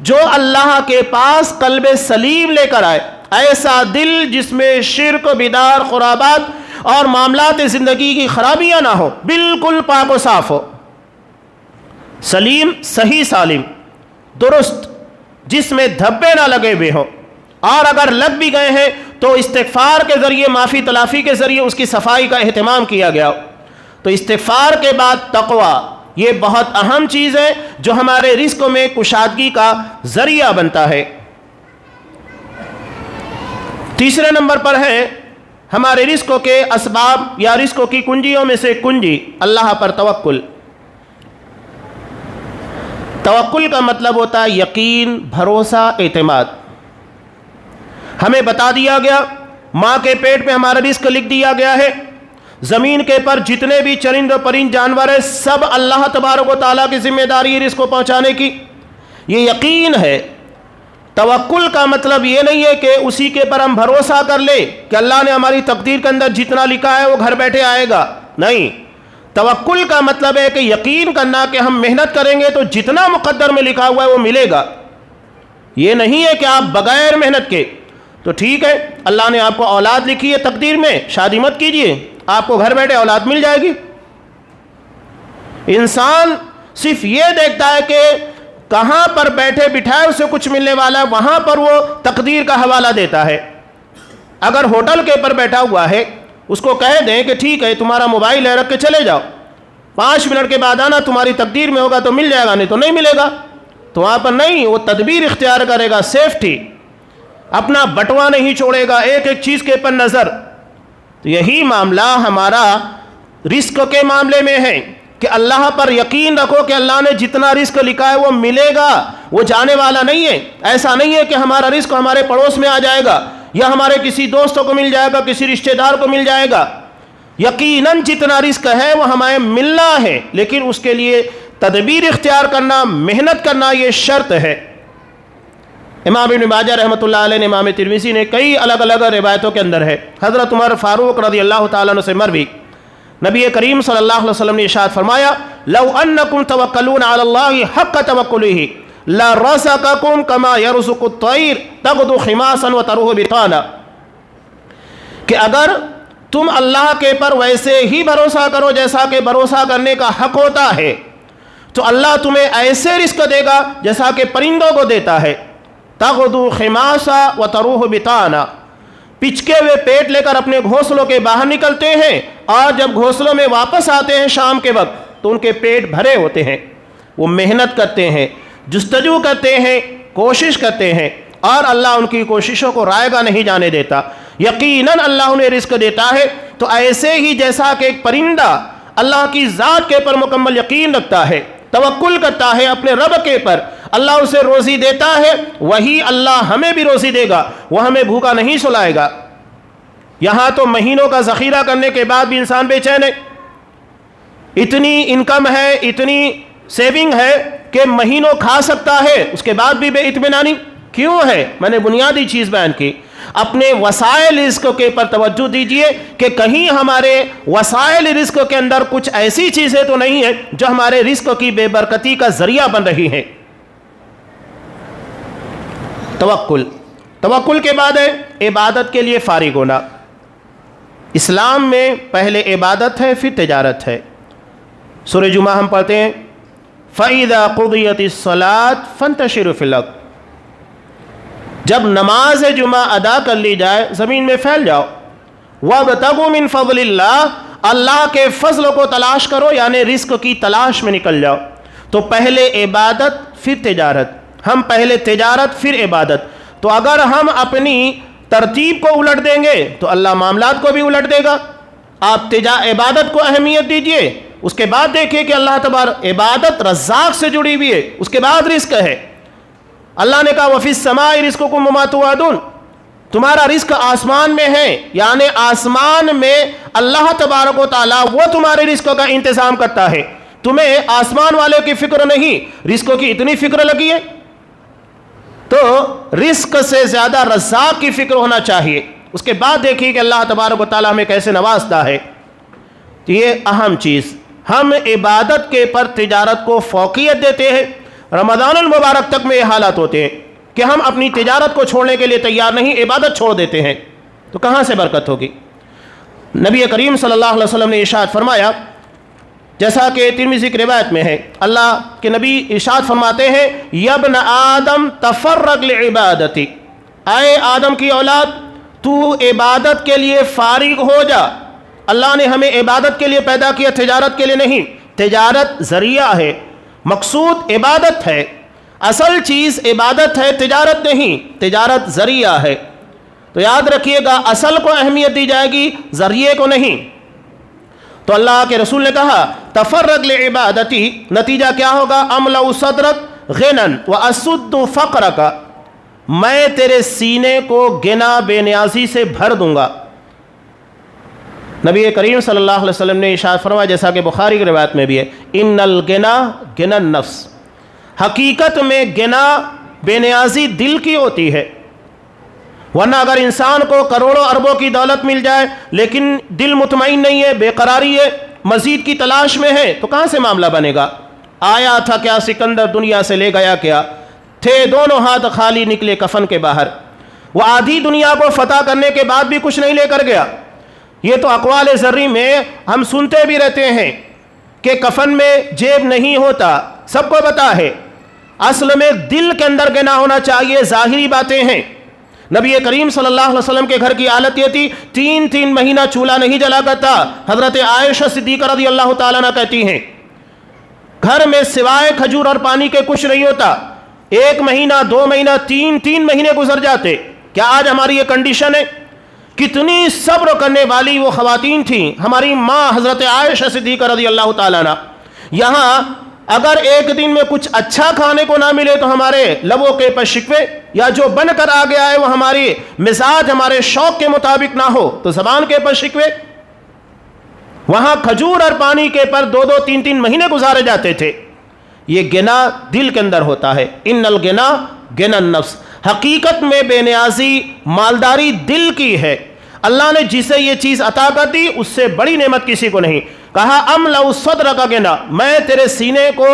جو اللہ کے پاس قلب سلیم لے کر آئے، ایسا دل جس میں شرک، بدعت، خرابات اور معاملات زندگی کی خرابیاں نہ ہو، بالکل پاک و صاف ہو، سلیم، صحیح سالم، درست، جس میں دھبے نہ لگے ہوئے ہوں، اور اگر لگ بھی گئے ہیں تو استغفار کے ذریعے، معافی تلافی کے ذریعے اس کی صفائی کا اہتمام کیا گیا۔ تو استغفار کے بعد تقوی، یہ بہت اہم چیز ہے جو ہمارے رزق میں کشادگی کا ذریعہ بنتا ہے۔ تیسرے نمبر پر ہے ہمارے رزق کے اسباب یا رزق کی کنجیوں میں سے کنجی، اللہ پر توکل۔ توکل کا مطلب ہوتا ہے یقین، بھروسہ، اعتماد۔ ہمیں بتا دیا گیا، ماں کے پیٹ میں ہمارا رزق لکھ دیا گیا ہے، زمین کے پر جتنے بھی چرند و پرند جانور ہیں سب اللہ تبارک و تعالیٰ کی ذمہ داری ہے رزق کو پہنچانے کی، یہ یقین ہے۔ توکل کا مطلب یہ نہیں ہے کہ اسی کے پر ہم بھروسہ کر لیں کہ اللہ نے ہماری تقدیر کے اندر جتنا لکھا ہے وہ گھر بیٹھے آئے گا، نہیں۔ توکل کا مطلب ہے کہ یقین کرنا کہ ہم محنت کریں گے تو جتنا مقدر میں لکھا ہوا ہے وہ ملے گا۔ یہ نہیں ہے کہ آپ بغیر محنت کے تو ٹھیک ہے اللہ نے آپ کو اولاد لکھی ہے تقدیر میں، شادی مت کیجئے، آپ کو گھر بیٹھے اولاد مل جائے گی۔ انسان صرف یہ دیکھتا ہے کہ کہاں پر بیٹھے بٹھائے اسے کچھ ملنے والا ہے، وہاں پر وہ تقدیر کا حوالہ دیتا ہے۔ اگر ہوٹل کے پر بیٹھا ہوا ہے اس کو کہہ دیں کہ ٹھیک ہے تمہارا موبائل ہے رکھ کے چلے جاؤ، 5 منٹ کے بعد آنا، تمہاری تقدیر میں ہوگا تو مل جائے گا، نہیں تو نہیں ملے گا، تو وہاں پر نہیں، وہ تدبیر اختیار کرے گا، سیفٹی، اپنا بٹوا نہیں چھوڑے گا، ایک ایک چیز کے پر نظر۔ تو یہی معاملہ ہمارا رزق کے معاملے میں ہے کہ اللہ پر یقین رکھو کہ اللہ نے جتنا رزق لکھا ہے وہ ملے گا، وہ جانے والا نہیں ہے۔ ایسا نہیں ہے کہ ہمارا رزق ہمارے پڑوس میں آ جائے گا یا ہمارے کسی دوستوں کو مل جائے گا، کسی رشتہ دار کو مل جائے گا۔ یقیناً جتنا رزق ہے وہ ہمیں ملنا ہے، لیکن اس کے لیے تدبیر اختیار کرنا، محنت کرنا، یہ شرط ہے۔ امام ابن ماجہ رحمۃ اللہ علیہ نے، امام ترمذی نے کئی الگ الگ روایتوں کے اندر ہے، حضرت عمر فاروق رضی اللہ تعالیٰ عنہ سے مروی، نبی کریم صلی اللہ علیہ وسلم نے ارشاد فرمایا، لو انکم توکلون علی اللہ حق توکلہ لرزقکم کما یرزق الطیر تغدو خماسا وتروح بطانا، کہ اگر تم اللہ کے پر ویسے ہی بھروسہ کرو جیسا کہ بھروسہ کرنے کا حق ہوتا ہے تو اللہ تمہیں ایسے رزق دے گا جیسا کہ پرندوں کو دیتا ہے، تغدو خماسا وتروح بطانا، پچکے ہوئے پیٹ لے کر اپنے گھونسلوں کے باہر نکلتے ہیں اور جب گھونسلوں میں واپس آتے ہیں شام کے وقت تو ان کے پیٹ بھرے ہوتے ہیں، وہ محنت کرتے ہیں، جستجو کرتے ہیں، کوشش کرتے ہیں، اور اللہ ان کی کوششوں کو رائے گا نہیں جانے دیتا۔ یقیناً اللہ انہیں رزق دیتا ہے، تو ایسے ہی جیسا کہ ایک پرندہ اللہ کی ذات کے پر مکمل یقین رکھتا ہے، توکل کرتا ہے اپنے رب کے پر، اللہ اسے روزی دیتا ہے، وہی اللہ ہمیں بھی روزی دے گا، وہ ہمیں بھوکا نہیں سلائے گا۔ یہاں تو مہینوں کا ذخیرہ کرنے کے بعد بھی انسان بے چین ہے، اتنی انکم ہے، اتنی سیونگ ہے کہ مہینوں کھا سکتا ہے، اس کے بعد بھی بے اطمینانی کیوں ہے؟ میں نے بنیادی چیز بیان کی، اپنے وسائل رزق کے پر توجہ دیجئے کہ کہیں ہمارے وسائل رزق کے اندر کچھ ایسی چیزیں تو نہیں ہیں جو ہمارے رزق کی بے برکتی کا ذریعہ بن رہی ہیں۔ توکل کے بعد ہے عبادت کے لیے فارغ ہونا۔ اسلام میں پہلے عبادت ہے پھر تجارت ہے۔ سورہ جمعہ ہم پڑھتے ہیں فَإِذَا قُضِيَتِ الصَّلَاةُ فَانْتَشِرُوا فِي الْأَرْضِ، جب نماز جمعہ ادا کر لی جائے زمین میں پھیل جاؤ۔ وَابْتَغُوا مِنْ فَضْلِ اللَّهِ، اللہ کے فضل کو تلاش کرو، یعنی رزق کی تلاش میں نکل جاؤ۔ تو پہلے عبادت پھر تجارت، ہم پہلے تجارت پھر عبادت۔ تو اگر ہم اپنی ترتیب کو الٹ دیں گے تو اللہ معاملات کو بھی الٹ دے گا۔ آپ عبادت کو اہمیت دیجئے، اس کے بعد دیکھیے کہ اللہ تبارک، عبادت رزاق سے جڑی ہوئی ہے، اس کے بعد رزق ہے۔ اللہ نے کہا وَفِي السَّمَاءِ رِزْقُكُمْ وَمَا تُوعَدُونَ، تمہارا رزق آسمان میں ہے، یعنی آسمان میں اللہ تبارک و تعالیٰ وہ تمہارے رزق کا انتظام کرتا ہے۔ تمہیں آسمان والے کی فکر نہیں، رزق کی اتنی فکر لگی ہے۔ تو رزق سے زیادہ رزاق کی فکر ہونا چاہیے۔ اس کے بعد دیکھیے کہ اللہ تبارک و تعالیٰ ہمیں کیسے نوازتا ہے۔ تو یہ اہم چیز، ہم عبادت کے پر تجارت کو فوقیت دیتے ہیں۔ رمضان المبارک تک میں یہ حالات ہوتے ہیں کہ ہم اپنی تجارت کو چھوڑنے کے لیے تیار نہیں، عبادت چھوڑ دیتے ہیں، تو کہاں سے برکت ہوگی؟ نبی کریم صلی اللہ علیہ وسلم نے ارشاد فرمایا، جیسا کہ ترمذی کی روایت میں ہے، اللہ کے نبی ارشاد فرماتے ہیں یا ابن آدم تفرغ لعبادتی، اے آدم کی اولاد تو عبادت کے لیے فارغ ہو جا۔ اللہ نے ہمیں عبادت کے لیے پیدا کیا، تجارت کے لیے نہیں۔ تجارت ذریعہ ہے، مقصود عبادت ہے، اصل چیز عبادت ہے، تجارت نہیں، تجارت ذریعہ ہے۔ تو یاد رکھیے گا، اصل کو اہمیت دی جائے گی، ذریعے کو نہیں۔ تو اللہ کے رسول نے کہا تفرغ لعبادتی، نتیجہ کیا ہوگا؟ املأ صدرک غنا واسد فقرک، میں تیرے سینے کو گنا بے نیازی سے بھر دوں گا۔ نبی کریم صلی اللہ علیہ وسلم نے ارشاد فرمایا، جیسا کہ بخاری کی روایت میں بھی ہے، ان الغنا غنا النفس، حقیقت میں گنا بے نیازی دل کی ہوتی ہے۔ ورنہ اگر انسان کو کروڑوں اربوں کی دولت مل جائے لیکن دل مطمئن نہیں ہے، بے قراری ہے، مزید کی تلاش میں ہے، تو کہاں سے معاملہ بنے گا؟ آیا تھا کیا سکندر دنیا سے لے گیا کیا؟ تھے دونوں ہاتھ خالی نکلے کفن کے باہر۔ وہ آدھی دنیا کو فتح کرنے کے بعد بھی کچھ نہیں لے کر گیا۔ یہ تو اقوال زرعی میں ہم سنتے بھی رہتے ہیں کہ کفن میں جیب نہیں ہوتا، سب کو پتا ہے۔ اصل میں دل کے اندر گنا ہونا چاہیے، ظاہری باتیں ہیں۔ نبی کریم صلی اللہ علیہ وسلم کے گھر کی حالت یہ تھی، 3 مہینہ چولہا نہیں جلا کرتا۔ حضرت عائشہ صدیقہ رضی اللہ تعالیٰ عنہ کہتی ہیں گھر میں سوائے کھجور اور پانی کے کچھ نہیں ہوتا۔ 1 مہینہ 2 مہینہ 3 مہینے گزر جاتے۔ کیا آج ہماری یہ کنڈیشن ہے؟ کتنی صبر کرنے والی وہ خواتین تھیں، ہماری ماں حضرت عائشہ صدیقہ رضی اللہ تعالیٰ عنہ۔ یہاں اگر ایک دن میں کچھ اچھا کھانے کو نہ ملے تو ہمارے لبوں کے پر شکوے، یا جو بن کر آ گیا ہے وہ ہماری مزاج ہمارے شوق کے مطابق نہ ہو تو زبان کے پر شکوے۔ وہاں کھجور اور پانی کے پر 2 3 مہینے گزارے جاتے تھے۔ یہ گنا دل کے اندر ہوتا ہے۔ ان الغنا غنا النفس، حقیقت میں بے نیازی مالداری دل کی ہے۔ اللہ نے جسے یہ چیز عطا کر دی اس سے بڑی نعمت کسی کو نہیں۔ کہا املأ صدرک غنا، میں تیرے سینے کو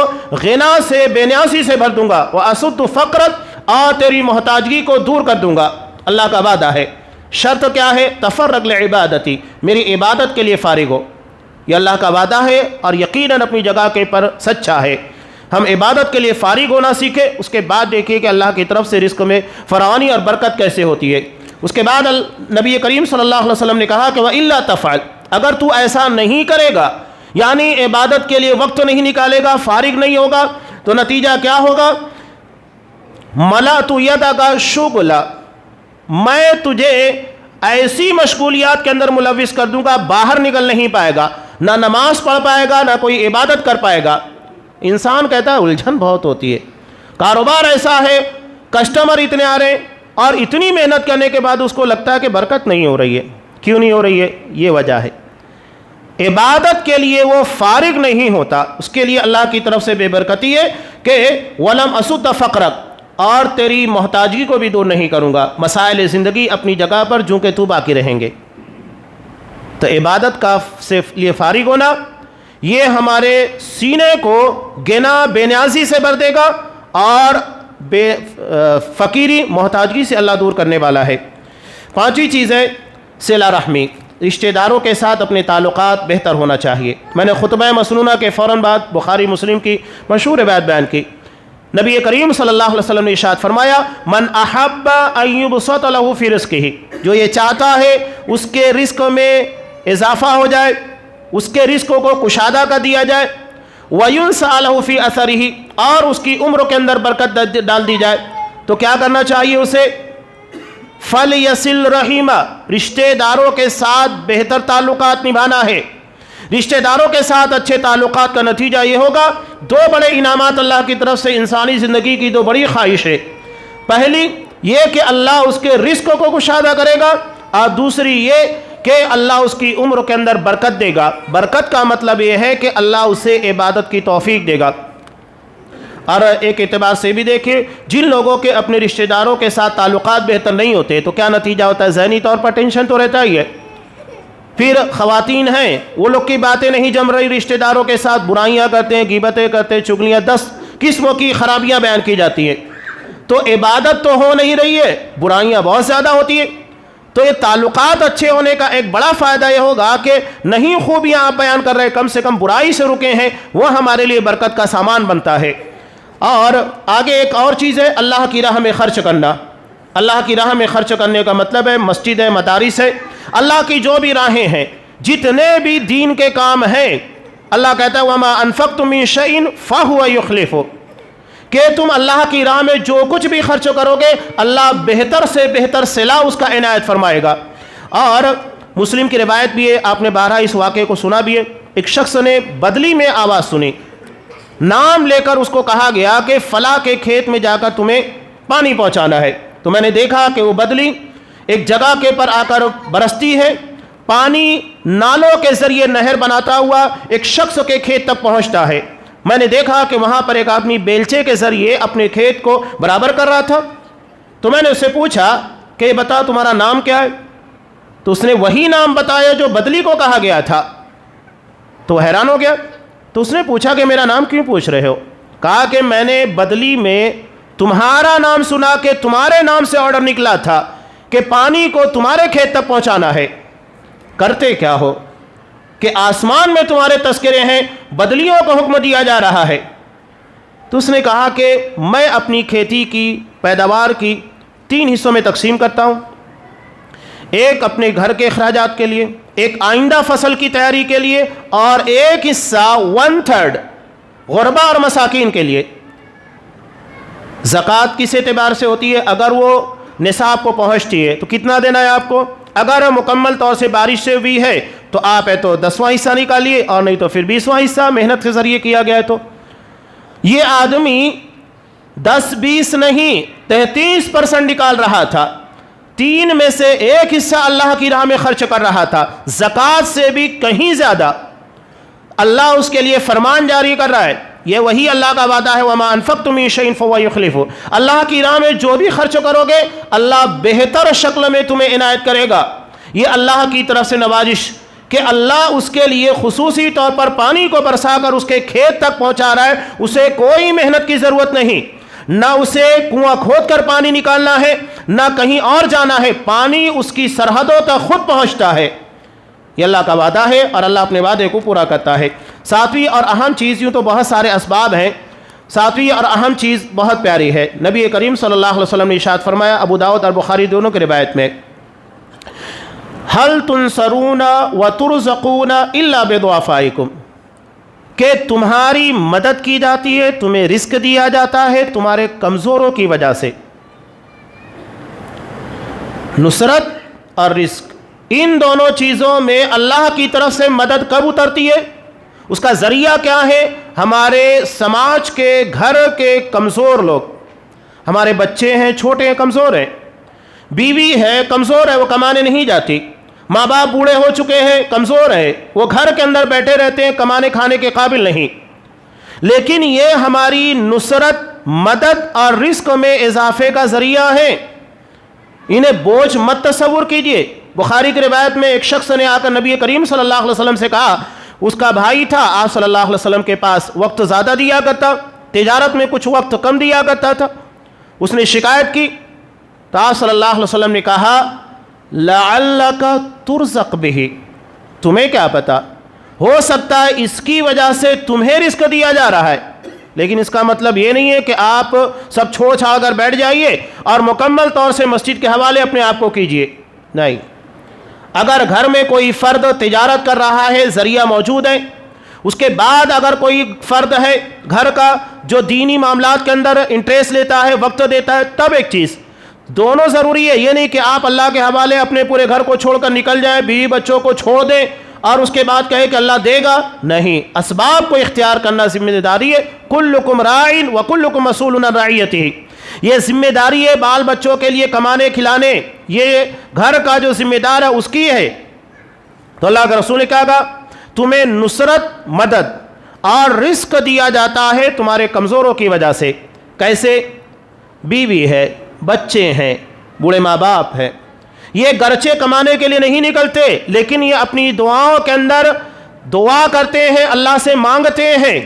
غنا سے بے نیازی سے بھر دوں گا، واسد فقرک، اور تیری محتاجگی کو دور کر دوں گا۔ اللہ کا وعدہ ہے۔ شرط کیا ہے؟ تفرغ لعبادتی، میری عبادت کے لیے فارغ ہو۔ یہ اللہ کا وعدہ ہے اور یقیناً اپنی جگہ کے پر سچا ہے۔ ہم عبادت کے لیے فارغ ہونا سیکھیں، اس کے بعد دیکھیے کہ اللہ کی طرف سے رزق میں فراوانی اور برکت کیسے ہوتی ہے۔ اس کے بعد نبی کریم صلی اللہ علیہ وسلم نے کہا کہ وَإِلَّا تَفْعَلْ، اگر تو ایسا نہیں کرے گا، یعنی عبادت کے لیے وقت نہیں نکالے گا، فارغ نہیں ہوگا، تو نتیجہ کیا ہوگا؟ مَلَأْتُ يَدَكَ شُغْلًا، میں تجھے ایسی مشغولیات کے اندر ملوث کر دوں گا، باہر نکل نہیں پائے گا، نہ نماز پڑھ پائے گا، نہ کوئی عبادت کر پائے گا۔ انسان کہتا ہے الجھن بہت ہوتی ہے، کاروبار ایسا ہے، کسٹمر اتنے آ رہے ہیں، اور اتنی محنت کرنے کے بعد اس کو لگتا ہے کہ برکت نہیں ہو رہی ہے۔ کیوں نہیں ہو رہی ہے؟ یہ وجہ ہے، عبادت کے لیے وہ فارغ نہیں ہوتا۔ اس کے لیے اللہ کی طرف سے بے برکتی ہے کہ وَلَمْ أَسُدَّ فَقْرَكَ، اور تیری محتاجی کو بھی دور نہیں کروں گا، مسائل زندگی اپنی جگہ پر جوں کہ تو باقی رہیں گے۔ تو عبادت کا سے لیے فارغ ہونا یہ ہمارے سینے کو گنا بے نیازی سے بھر دے گا اور فقیری محتاجگی سے اللہ دور کرنے والا ہے۔ پانچویں چیز ہے صلہ رحمی، رشتہ داروں کے ساتھ اپنے تعلقات بہتر ہونا چاہیے۔ میں نے خطبہ مسنونہ کے فوراً بعد بخاری مسلم کی مشہور روایت بیان کی۔ نبی کریم صلی اللہ علیہ وسلم نے ارشاد فرمایا، من احب ان یبسط له فی رزقہ، جو یہ چاہتا ہے اس کے رزق میں اضافہ ہو جائے، اس کے رزق کو کشادہ کر دیا جائے، وَيُنْسَأَ لَهُ فِي أَثَرِهِ، اور اس کی عمر کے اندر برکت ڈال دی جائے، تو کیا کرنا چاہیے اسے؟ فَلْيَصِلْ رَحِمَ، رشتہ داروں کے ساتھ بہتر تعلقات نبھانا ہے۔ رشتہ داروں کے ساتھ اچھے تعلقات کا نتیجہ یہ ہوگا، دو بڑے انعامات اللہ کی طرف سے انسانی زندگی کی دو بڑی خواہش ہے۔ پہلی یہ کہ اللہ اس کے رزق کو کشادہ کرے گا، اور دوسری یہ کہ اللہ اس کی عمر کے اندر برکت دے گا۔ برکت کا مطلب یہ ہے کہ اللہ اسے عبادت کی توفیق دے گا۔ اور ایک اعتبار سے بھی دیکھیں، جن لوگوں کے اپنے رشتہ داروں کے ساتھ تعلقات بہتر نہیں ہوتے تو کیا نتیجہ ہوتا ہے؟ ذہنی طور پر ٹینشن تو رہتا ہی ہے۔ پھر خواتین ہیں، وہ لوگ کی باتیں نہیں جم رہی، رشتہ داروں کے ساتھ برائیاں کرتے ہیں، غیبتیں کرتے ہیں، چغلیاں، 10 قسموں کی خرابیاں بیان کی جاتی ہیں، تو عبادت تو ہو نہیں رہی ہے، برائیاں بہت زیادہ ہوتی ہیں۔ تو یہ تعلقات اچھے ہونے کا ایک بڑا فائدہ یہ ہوگا کہ نہیں خوبیاں آپ بیان کر رہے ہیں، کم سے کم برائی سے رکے ہیں، وہ ہمارے لیے برکت کا سامان بنتا ہے۔ اور آگے ایک اور چیز ہے، اللہ کی راہ میں خرچ کرنا۔ اللہ کی راہ میں خرچ کرنے کا مطلب ہے مسجد ہے، مدارس ہے، اللہ کی جو بھی راہیں ہیں، جتنے بھی دین کے کام ہیں، اللہ کہتا ہے وَمَا أَنفَقْتُم مِّن شَيْءٍ فَهُوَ يُخْلِفُهُ، کہ تم اللہ کی راہ میں جو کچھ بھی خرچ کرو گے اللہ بہتر سے بہتر صلہ اس کا عنایت فرمائے گا۔ اور مسلم کی روایت بھی ہے، آپ نے بارہا اس واقعے کو سنا بھی ہے، ایک شخص نے بدلی میں آواز سنی، نام لے کر اس کو کہا گیا کہ فلاں کے کھیت میں جا کر تمہیں پانی پہنچانا ہے۔ تو میں نے دیکھا کہ وہ بدلی ایک جگہ کے پر آ کر برستی ہے، پانی نالوں کے ذریعے نہر بناتا ہوا ایک شخص کے کھیت تک پہنچتا ہے۔ میں نے دیکھا کہ وہاں پر ایک آدمی بیلچے کے ذریعے اپنے کھیت کو برابر کر رہا تھا۔ تو میں نے اس سے پوچھا کہ بتا تمہارا نام کیا ہے؟ تو اس نے وہی نام بتایا جو بدلی کو کہا گیا تھا۔ تو حیران ہو گیا۔ تو اس نے پوچھا کہ میرا نام کیوں پوچھ رہے ہو؟ کہا کہ میں نے بدلی میں تمہارا نام سنا کہ تمہارے نام سے آرڈر نکلا تھا کہ پانی کو تمہارے کھیت تک پہنچانا ہے۔ کرتے کیا ہو کہ آسمان میں تمہارے تذکرے ہیں، بدلیوں کو حکم دیا جا رہا ہے۔ تو اس نے کہا کہ میں اپنی کھیتی کی پیداوار کی 3 حصوں میں تقسیم کرتا ہوں، ایک اپنے گھر کے اخراجات کے لیے، ایک آئندہ فصل کی تیاری کے لیے، اور ایک حصہ 1/3 غربا اور مساکین کے لیے۔ زکوٰۃ کس اعتبار سے ہوتی ہے؟ اگر وہ نصاب کو پہنچتی ہے تو کتنا دینا ہے آپ کو؟ اگر مکمل طور سے بارش سے ہوئی ہے تو آپ ہے تو 10واں حصہ نکالیے، اور نہیں تو پھر 20واں حصہ محنت کے ذریعے کیا گیا ہے۔ تو یہ آدمی 10-20 نہیں 33% نکال رہا تھا، 3 میں سے 1 حصہ اللہ کی راہ میں خرچ کر رہا تھا، زکوٰۃ سے بھی کہیں زیادہ۔ اللہ اس کے لیے فرمان جاری کر رہا ہے، یہ وہی اللہ کا وعدہ ہے وَمَا أَنفَقْتُم مِّن شَيْءٍ فَهُوَ يُخْلِفُهُ، اللہ کی راہ میں جو بھی خرچ کرو گے اللہ بہتر شکل میں تمہیں عنایت کرے گا۔ یہ اللہ کی طرف سے نوازش کہ اللہ اس کے لیے خصوصی طور پر پانی کو برسا کر اس کے کھیت تک پہنچا رہا ہے، اسے کوئی محنت کی ضرورت نہیں، نہ اسے کنواں کھود کر پانی نکالنا ہے، نہ کہیں اور جانا ہے، پانی اس کی سرحدوں تک خود پہنچتا ہے۔ یہ اللہ کا وعدہ ہے اور اللہ اپنے وعدے کو پورا کرتا ہے۔ ساتویں اور اہم چیز، یوں تو بہت سارے اسباب ہیں، ساتویں اور اہم چیز بہت پیاری ہے۔ نبی کریم صلی اللہ علیہ وسلم نے ارشاد فرمایا، ابو داؤد اور بخاری دونوں کی روایت میں، هل تنصرون وترزقون الا بضعفائکم، کہ تمہاری مدد کی جاتی ہے، تمہیں رزق دیا جاتا ہے تمہارے کمزوروں کی وجہ سے۔ نصرت اور رزق، ان دونوں چیزوں میں اللہ کی طرف سے مدد کب اترتی ہے؟ اس کا ذریعہ کیا ہے؟ ہمارے سماج کے گھر کے کمزور لوگ، ہمارے بچے ہیں چھوٹے ہیں کمزور ہیں، بیوی ہے کمزور ہے وہ کمانے نہیں جاتی، ماں باپ بوڑھے ہو چکے ہیں کمزور ہیں وہ گھر کے اندر بیٹھے رہتے ہیں کمانے کھانے کے قابل نہیں، لیکن یہ ہماری نصرت مدد اور رزق میں اضافے کا ذریعہ ہیں، انہیں بوجھ مت تصور کیجئے۔ بخاری کی روایت میں ایک شخص نے آ کر نبی کریم صلی اللہ علیہ وسلم سے کہا، اس کا بھائی تھا، آپ صلی اللہ علیہ وسلم کے پاس وقت زیادہ دیا کرتا، تجارت میں کچھ وقت کم دیا کرتا تھا۔ اس نے شکایت کی تو آپ صلی اللہ علیہ وسلم نے کہا، لعلک ترزق بہ، تمہیں کیا پتا، ہو سکتا ہے اس کی وجہ سے تمہیں رزق دیا جا رہا ہے، لیکن اس کا مطلب یہ نہیں ہے کہ آپ سب چھوڑ چھاڑ کر بیٹھ جائیے اور مکمل طور سے مسجد کے حوالے اپنے آپ کو کیجیے۔ نہیں، اگر گھر میں کوئی فرد تجارت کر رہا ہے، ذریعہ موجود ہے، اس کے بعد اگر کوئی فرد ہے گھر کا جو دینی معاملات کے اندر انٹریسٹ لیتا ہے، وقت دیتا ہے، تب ایک چیز دونوں ضروری ہے۔ یہ نہیں کہ آپ اللہ کے حوالے اپنے پورے گھر کو چھوڑ کر نکل جائیں، بیوی بچوں کو چھوڑ دیں اور اس کے بعد کہے کہ اللہ دے گا، نہیں، اسباب کو اختیار کرنا ذمہ داری ہے۔ کلکم راعٍ وکلکم مسئول عن رعیتہ، یہ ذمہ داری ہے بال بچوں کے لیے کمانے کھلانے، یہ گھر کا جو ذمہ دار ہے اس کی ہے۔ تو اللہ کے رسول نے کہا، تمہیں نصرت، مدد اور رزق دیا جاتا ہے تمہارے کمزوروں کی وجہ سے۔ کیسے؟ بیوی ہے، بچے ہیں، بوڑھے ماں باپ ہیں، یہ گرچہ کمانے کے لیے نہیں نکلتے لیکن یہ اپنی دعاؤں کے اندر دعا کرتے ہیں، اللہ سے مانگتے ہیں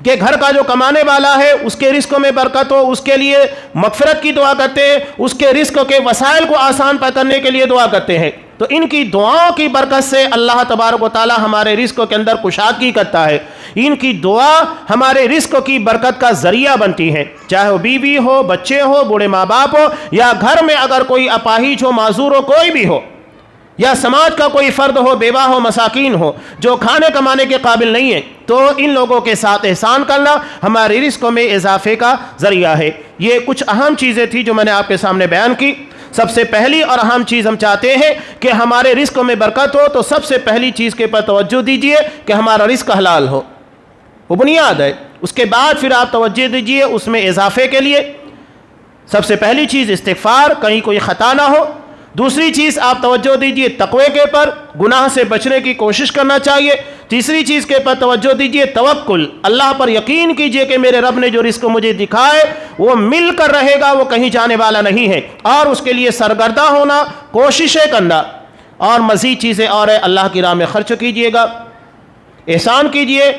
کہ گھر کا جو کمانے والا ہے اس کے رزق میں برکت ہو، اس کے لیے مغفرت کی دعا کرتے ہیں، اس کے رزق کے وسائل کو آسان کرنے کے لیے دعا کرتے ہیں۔ تو ان کی دعاؤں کی برکت سے اللہ تبارک و تعالی ہمارے رزق کے اندر کشادگی کرتا ہے۔ ان کی دعا ہمارے رزق کی برکت کا ذریعہ بنتی ہے، چاہے وہ بیوی ہو، بچے ہو، بوڑھے ماں باپ ہو، یا گھر میں اگر کوئی اپاہج ہو، معذور ہو، کوئی بھی ہو، یا سماج کا کوئی فرد ہو، بیوہ ہو، مساکین ہو جو کھانے کمانے کے قابل نہیں ہے، تو ان لوگوں کے ساتھ احسان کرنا ہمارے رزق میں اضافے کا ذریعہ ہے۔ یہ کچھ اہم چیزیں تھیں جو میں نے آپ کے سامنے بیان کی۔ سب سے پہلی اور اہم چیز ہم چاہتے ہیں کہ ہمارے رزق میں برکت ہو، تو سب سے پہلی چیز کے پر توجہ دیجئے کہ ہمارا رزق حلال ہو، وہ بنیاد ہے۔ اس کے بعد پھر آپ توجہ دیجئے اس میں اضافے کے لیے۔ سب سے پہلی چیز استغفار، کہیں کوئی خطا نہ ہو۔ دوسری چیز آپ توجہ دیجئے تقوی کے پر، گناہ سے بچنے کی کوشش کرنا چاہیے۔ تیسری چیز کے پر توجہ دیجئے توکل، اللہ پر یقین کیجئے کہ میرے رب نے جو رزق مجھے دکھائے وہ مل کر رہے گا، وہ کہیں جانے والا نہیں ہے، اور اس کے لیے سرگردہ ہونا، کوششیں کرنا۔ اور مزید چیزیں اور ہے، اللہ کی راہ میں خرچ کیجئے گا، احسان کیجئے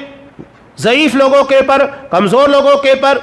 ضعیف لوگوں کے پر، کمزور لوگوں کے پر۔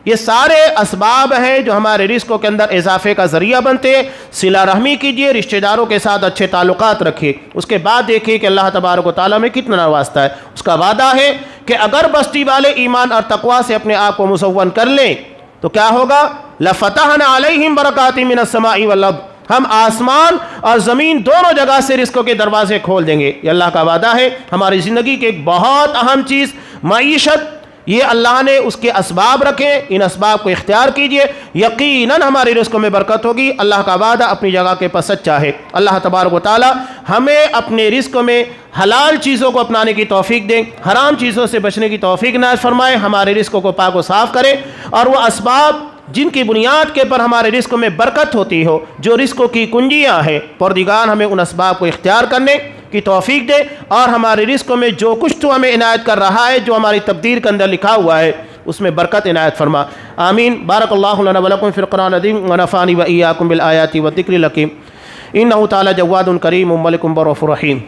یہ سارے اسباب ہیں جو ہمارے رزق کے اندر اضافے کا ذریعہ بنتے ہیں۔ صلہ رحمی کیجئے، رشتہ داروں کے ساتھ اچھے تعلقات رکھیے۔ اس کے بعد دیکھیے کہ اللہ تبارک و تعالیٰ میں کتنا نوازتا ہے۔ اس کا وعدہ ہے کہ اگر بستی والے ایمان اور تقوی سے اپنے آپ کو مزون کر لیں تو کیا ہوگا؟ لَفَتَحْنَا عَلَيْهِمْ بَرَكَاتٍ مِّنَ السَّمَاءِ وَالْأَرْضِ، ہم آسمان اور زمین دونوں جگہ سے رزق کے دروازے کھول دیں گے۔ یہ اللہ کا وعدہ ہے۔ ہماری زندگی کی ایک بہت اہم چیز معیشت، یہ اللہ نے اس کے اسباب رکھے، ان اسباب کو اختیار کیجئے، یقیناً ہمارے رزق میں برکت ہوگی۔ اللہ کا وعدہ اپنی جگہ کے پر سچا ہے۔ اللہ تبارک و تعالی ہمیں اپنے رزق میں حلال چیزوں کو اپنانے کی توفیق دیں، حرام چیزوں سے بچنے کی توفیق عنایت فرمائے، ہمارے رزق کو پاک و صاف کرے، اور وہ اسباب جن کی بنیاد کے پر ہمارے رزق میں برکت ہوتی ہو، جو رزق کی کنجیاں ہیں، پروردگار ہمیں ان اسباب کو اختیار کرنے کی توفیق دے، اور ہمارے رزق میں جو کچھ تو ہمیں عنایت کر رہا ہے، جو ہماری تقدیر کے اندر لکھا ہوا ہے، اس میں برکت عنایت فرما۔ آمین۔ بارک اللہ لنا ولکم فی القرآن العظیم ونفعنی وإیاکم بالآیات والذکر الحکیم۔ انہ تعالی جواد کریم ملک رؤوف رحیم۔